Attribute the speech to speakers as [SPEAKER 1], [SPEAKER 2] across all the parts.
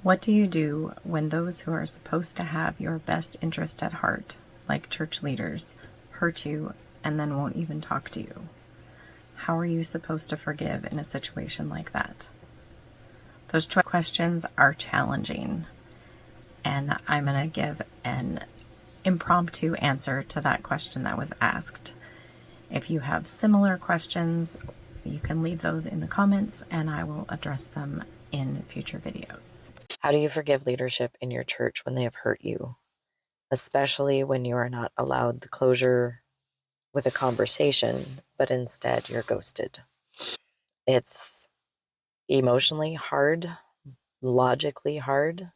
[SPEAKER 1] What do you do when those who are supposed to have your best interest at heart, like church leaders, hurt you and then won't even talk to you? How are you supposed to forgive in a situation like that? Those questions are challenging, and I'm going to give an impromptu answer to that question that was asked. If you have similar questions, you can leave those in the comments and I will address them in future videos.
[SPEAKER 2] How do you forgive leadership in your church when they have hurt you, especially when you are not allowed the closure with a conversation, but instead you're ghosted? It's emotionally hard, logically hard,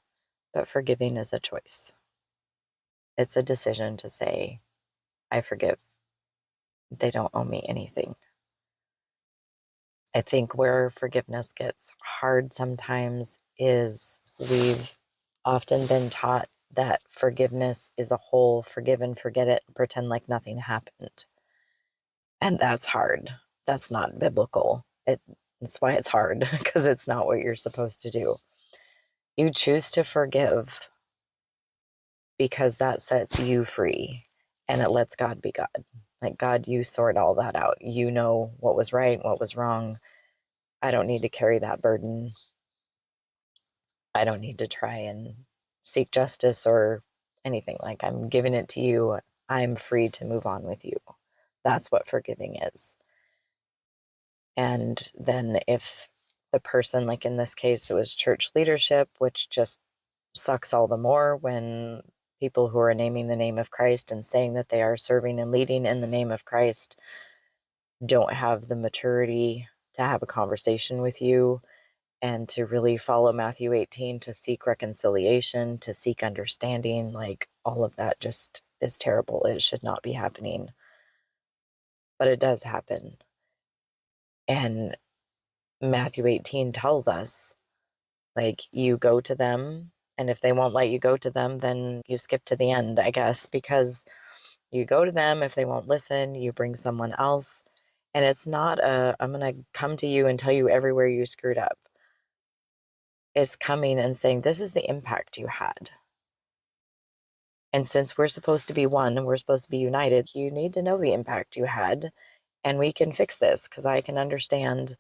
[SPEAKER 2] but forgiving is a choice. It's a decision to say, I forgive. They don't owe me anything. I think where forgiveness gets hard sometimes is we've often been taught that forgiveness is a whole forgive and forget it, pretend like nothing happened. And that's hard. That's not biblical. That's why it's hard, because it's not what you're supposed to do. You choose to forgive because that sets you free and it lets God be God. Like, God, you sort all that out. You know what was right, what was wrong. I don't need to carry that burden. I don't need to try and seek justice or anything. Like, I'm giving it to you. I'm free to move on with you. That's what forgiving is. And then if the person, like in this case, it was church leadership, which just sucks all the more when people who are naming the name of Christ and saying that they are serving and leading in the name of Christ don't have the maturity to have a conversation with you and to really follow Matthew 18, to seek reconciliation, to seek understanding. Like, all of that just is terrible. It should not be happening, but it does happen. And Matthew 18 tells us, like, you go to them, and if they won't let you go to them, then you skip to the end, I guess, because you go to them. If they won't listen, you bring someone else. And it's not I'm going to come to you and tell you everywhere you screwed up. It's coming and saying, this is the impact you had. And since we're supposed to be one and we're supposed to be united, you need to know the impact you had, and we can fix this because I can understand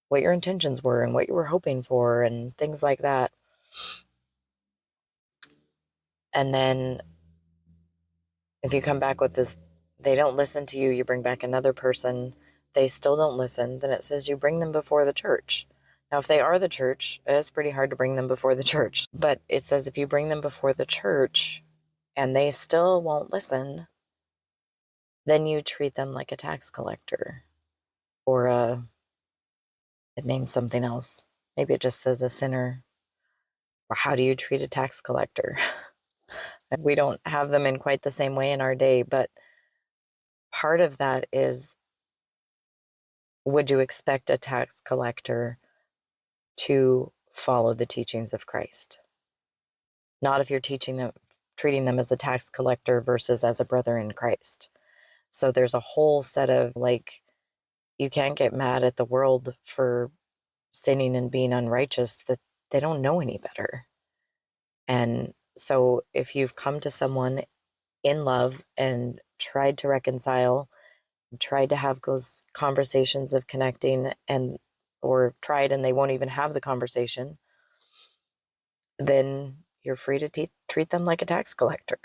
[SPEAKER 2] what your intentions were and what you were hoping for and things like that. And then if you come back with this, they don't listen to you, you bring back another person, they still don't listen, then it says you bring them before the church. Now, if they are the church, it's pretty hard to bring them before the church. But it says if you bring them before the church and they still won't listen, then you treat them like a tax collector or it names something else. Maybe it just says a sinner. Or how do you treat a tax collector? We don't have them in quite the same way in our day, but part of that is, would you expect a tax collector to follow the teachings of Christ? Not if you're treating them as a tax collector versus as a brother in Christ. So there's a whole set of, like, you can't get mad at the world for sinning and being unrighteous, that they don't know any better. And so if you've come to someone in love and tried to reconcile, tried to have those conversations of connecting, or tried and they won't even have the conversation, then you're free to treat them like a tax collector.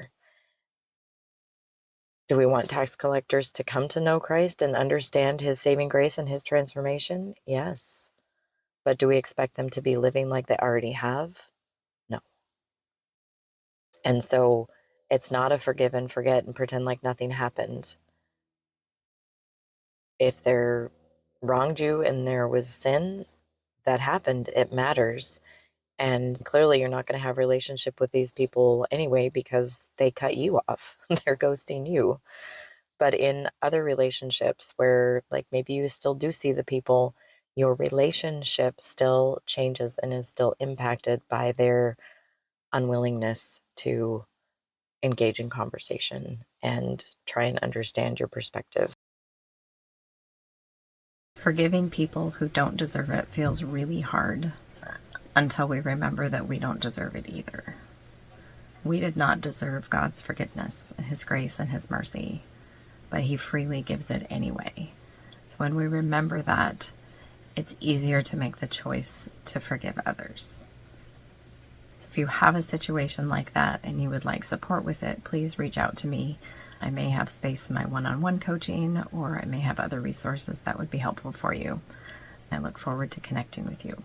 [SPEAKER 2] Do we want tax collectors to come to know Christ and understand his saving grace and his transformation? Yes. But do we expect them to be living like they already have? No. And so it's not a forgive and forget and pretend like nothing happened. If they're wronged you and there was sin that happened, it matters. And clearly you're not going to have a relationship with these people anyway because they cut you off. They're ghosting you. But in other relationships where, like, maybe you still do see the people, your relationship still changes and is still impacted by their unwillingness to engage in conversation and try and understand your perspective.
[SPEAKER 1] Forgiving people who don't deserve it feels really hard. until we remember that we don't deserve it either. We did not deserve God's forgiveness, His grace, and His mercy, but He freely gives it anyway. So when we remember that, it's easier to make the choice to forgive others. So if you have a situation like that and you would like support with it, please reach out to me. I may have space in my one-on-one coaching, or I may have other resources that would be helpful for you. I look forward to connecting with you.